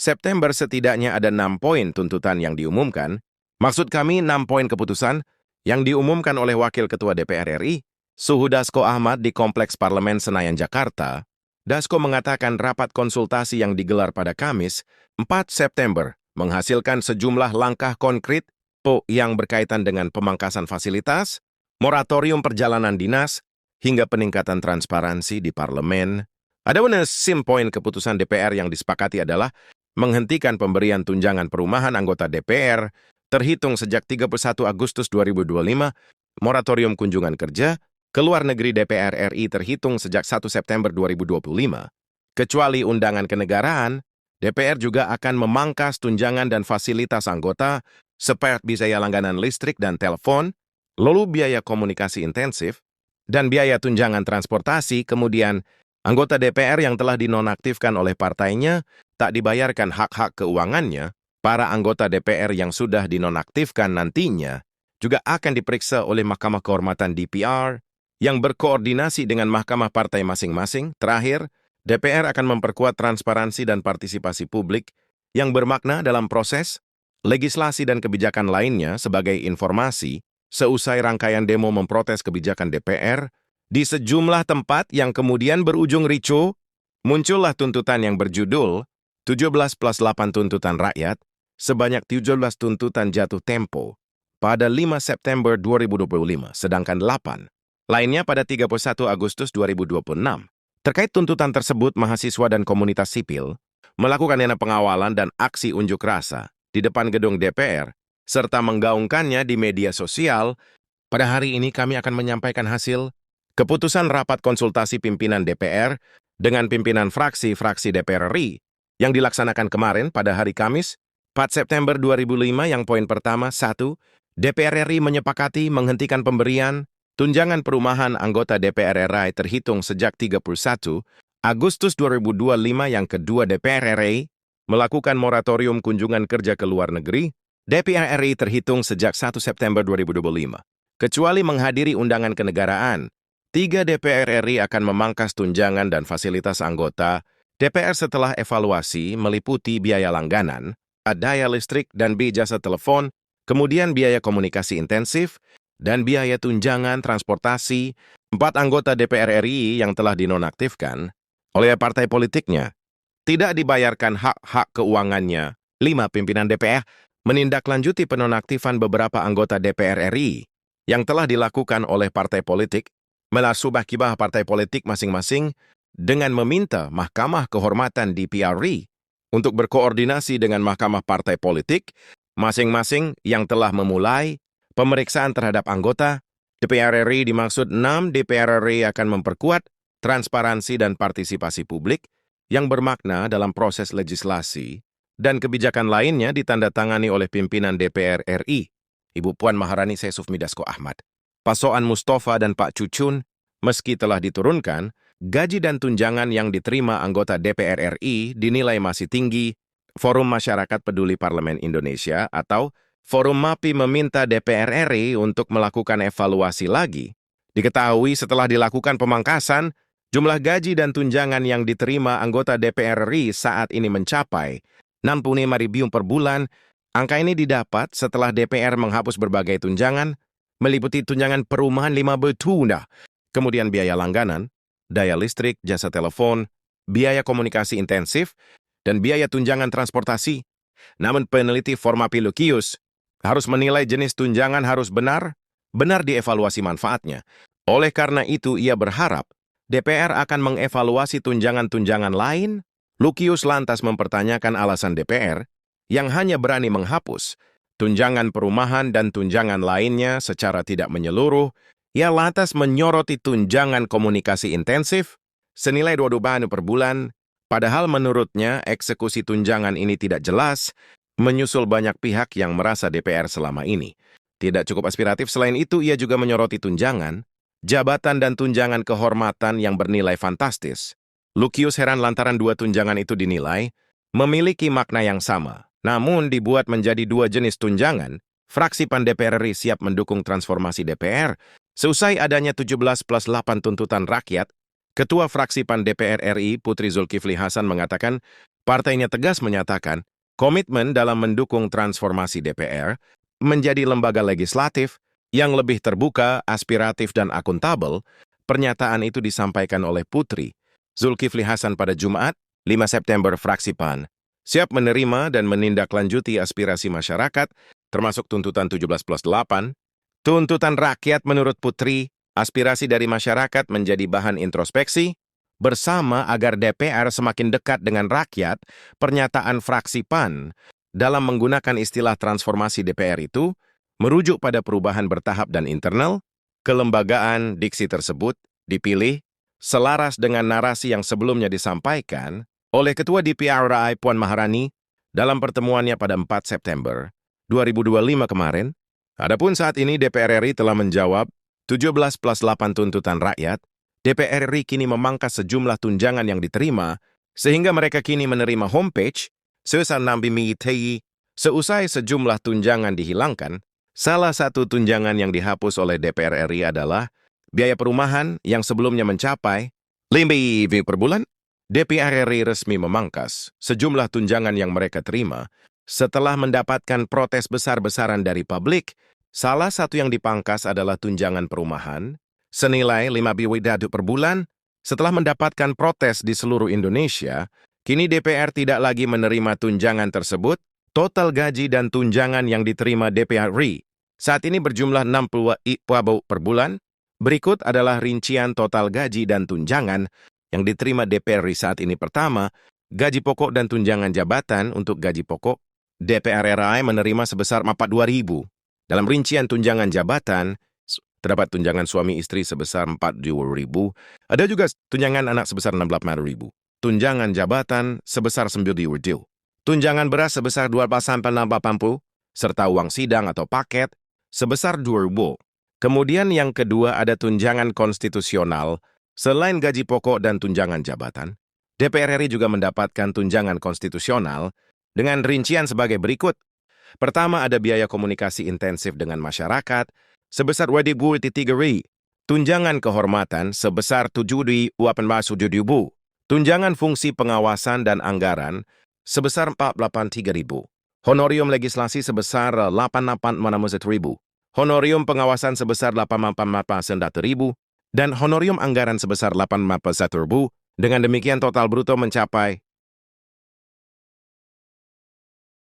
September setidaknya ada 6 poin tuntutan yang diumumkan. Maksud kami 6 poin keputusan yang diumumkan oleh Wakil Ketua DPR RI, Suhu Dasko Ahmad di Kompleks Parlemen Senayan, Jakarta. Dasko mengatakan rapat konsultasi yang digelar pada Kamis, 4 September, menghasilkan sejumlah langkah konkret yang berkaitan dengan pemangkasan fasilitas, moratorium perjalanan dinas, hingga peningkatan transparansi di parlemen. Adapun poin keputusan DPR yang disepakati adalah menghentikan pemberian tunjangan perumahan anggota DPR terhitung sejak 31 Agustus 2025, moratorium kunjungan kerja ke luar negeri DPR RI terhitung sejak 1 September 2025. Kecuali undangan kenegaraan, DPR juga akan memangkas tunjangan dan fasilitas anggota seperti biaya langganan listrik dan telepon, lalu biaya komunikasi intensif, dan biaya tunjangan transportasi. Kemudian, anggota DPR yang telah dinonaktifkan oleh partainya tak dibayarkan hak-hak keuangannya. Para anggota DPR yang sudah dinonaktifkan nantinya juga akan diperiksa oleh Mahkamah Kehormatan DPR yang berkoordinasi dengan mahkamah partai masing-masing. Terakhir, DPR akan memperkuat transparansi dan partisipasi publik yang bermakna dalam proses legislasi dan kebijakan lainnya. Sebagai informasi, seusai rangkaian demo memprotes kebijakan DPR di sejumlah tempat yang kemudian berujung ricuh, muncullah tuntutan yang berjudul 17+8 tuntutan rakyat, sebanyak 17 tuntutan jatuh tempo pada 5 September 2025, sedangkan 8 lainnya pada 31 Agustus 2026. Terkait tuntutan tersebut, mahasiswa dan komunitas sipil melakukan pengawalan dan aksi unjuk rasa di depan gedung DPR, serta menggaungkannya di media sosial. Pada hari ini kami akan menyampaikan hasil keputusan rapat konsultasi pimpinan DPR dengan pimpinan fraksi-fraksi DPR RI yang dilaksanakan kemarin pada hari Kamis, 4 September 2005. Yang poin pertama, 1. DPR RI menyepakati menghentikan pemberian tunjangan perumahan anggota DPR RI terhitung sejak 31 Agustus 2025. Yang kedua, DPR RI melakukan moratorium kunjungan kerja ke luar negeri DPR RI terhitung sejak 1 September 2025. Kecuali menghadiri undangan kenegaraan, 3. DPR RI akan memangkas tunjangan dan fasilitas anggota DPR setelah evaluasi meliputi biaya langganan, daya listrik dan biaya jasa telepon, kemudian biaya komunikasi intensif, dan biaya tunjangan transportasi. 4. Anggota DPR RI yang telah dinonaktifkan oleh partai politiknya tidak dibayarkan hak-hak keuangannya. 5. Pimpinan DPR menindaklanjuti penonaktifan beberapa anggota DPR RI yang telah dilakukan oleh partai politik melalui subah-kibah partai politik masing-masing dengan meminta Mahkamah Kehormatan DPR RI untuk berkoordinasi dengan mahkamah partai politik masing-masing yang telah memulai pemeriksaan terhadap anggota DPR RI. Dimaksud 6. DPR RI akan memperkuat transparansi dan partisipasi publik yang bermakna dalam proses legislasi dan kebijakan lainnya ditandatangani oleh pimpinan DPR RI, Ibu Puan Maharani Sesufmi Dasko Ahmad, Pasoan Mustafa dan Pak Cucun. Meski telah diturunkan, gaji dan tunjangan yang diterima anggota DPR RI dinilai masih tinggi. Forum Masyarakat Peduli Parlemen Indonesia atau Forum MAPI meminta DPR RI untuk melakukan evaluasi lagi. Diketahui setelah dilakukan pemangkasan, jumlah gaji dan tunjangan yang diterima anggota DPR RI saat ini mencapai 65.000 per bulan. Angka ini didapat setelah DPR menghapus berbagai tunjangan, meliputi tunjangan perumahan 5 tahun, kemudian biaya langganan, daya listrik, jasa telepon, biaya komunikasi intensif, dan biaya tunjangan transportasi. Namun peneliti Formapi Lukius harus menilai jenis tunjangan harus benar dievaluasi manfaatnya. Oleh karena itu, ia berharap DPR akan mengevaluasi tunjangan-tunjangan lain. Lukius lantas mempertanyakan alasan DPR yang hanya berani menghapus tunjangan perumahan dan tunjangan lainnya secara tidak menyeluruh. Ia lantas menyoroti tunjangan komunikasi intensif senilai 22 per bulan, padahal menurutnya eksekusi tunjangan ini tidak jelas, menyusul banyak pihak yang merasa DPR selama ini tidak cukup aspiratif. Selain itu, ia juga menyoroti tunjangan, jabatan dan tunjangan kehormatan yang bernilai fantastis. Lukius heran lantaran dua tunjangan itu dinilai memiliki makna yang sama, namun dibuat menjadi dua jenis tunjangan. Fraksi PAN DPR RI siap mendukung transformasi DPR. Seusai adanya 17+8 tuntutan rakyat, Ketua Fraksi PAN DPR RI Putri Zulkifli Hasan mengatakan Partainya tegas menyatakan komitmen dalam mendukung transformasi DPR menjadi lembaga legislatif yang lebih terbuka, aspiratif, dan akuntabel. Pernyataan itu disampaikan oleh Putri Zulkifli Hasan pada Jumat, 5 September fraksi PAN. Siap menerima dan menindaklanjuti aspirasi masyarakat, termasuk tuntutan 17+8. Tuntutan rakyat menurut Putri, aspirasi dari masyarakat menjadi bahan introspeksi, bersama agar DPR semakin dekat dengan rakyat. Pernyataan fraksi PAN dalam menggunakan istilah transformasi DPR itu merujuk pada perubahan bertahap dan internal. Kelembagaan diksi tersebut dipilih selaras dengan narasi yang sebelumnya disampaikan oleh Ketua DPR Puan Maharani dalam pertemuannya pada 4 September 2025 kemarin. Adapun saat ini DPR RI telah menjawab 17+8 tuntutan rakyat. DPR RI kini memangkas sejumlah tunjangan yang diterima, sehingga mereka kini menerima homepage sebesar 6 TI. Seusai sejumlah tunjangan dihilangkan, salah satu tunjangan yang dihapus oleh DPR RI adalah biaya perumahan yang sebelumnya mencapai 5 per bulan. DPR RI resmi memangkas sejumlah tunjangan yang mereka terima setelah mendapatkan protes besar-besaran dari publik. Salah satu yang dipangkas adalah tunjangan perumahan senilai 5 per bulan. Setelah mendapatkan protes di seluruh Indonesia, kini DPR tidak lagi menerima tunjangan tersebut. Total gaji dan tunjangan yang diterima DPR RI saat ini berjumlah 60 per bulan. Berikut adalah rincian total gaji dan tunjangan yang diterima DPR RI saat ini. Pertama, gaji pokok dan tunjangan jabatan. Untuk gaji pokok, DPR RI menerima sebesar 42.000. Dalam rincian tunjangan jabatan, terdapat tunjangan suami istri sebesar 42.000. Ada juga tunjangan anak sebesar 16.000. Tunjangan jabatan sebesar 9.000. Tunjangan beras sebesar 12-80, serta uang sidang atau paket sebesar 2.000. Kemudian yang kedua ada tunjangan konstitusional. Selain gaji pokok dan tunjangan jabatan, DPR RI juga mendapatkan tunjangan konstitusional dengan rincian sebagai berikut. Pertama ada biaya komunikasi intensif dengan masyarakat sebesar 23.000. Tunjangan kehormatan sebesar 7.000. Tunjangan fungsi pengawasan dan anggaran sebesar 483.000. Honorium legislasi sebesar 8.800.000. Honorium pengawasan sebesar 8.800.000 dan honorium anggaran sebesar 8.100.000. Dengan demikian total bruto mencapai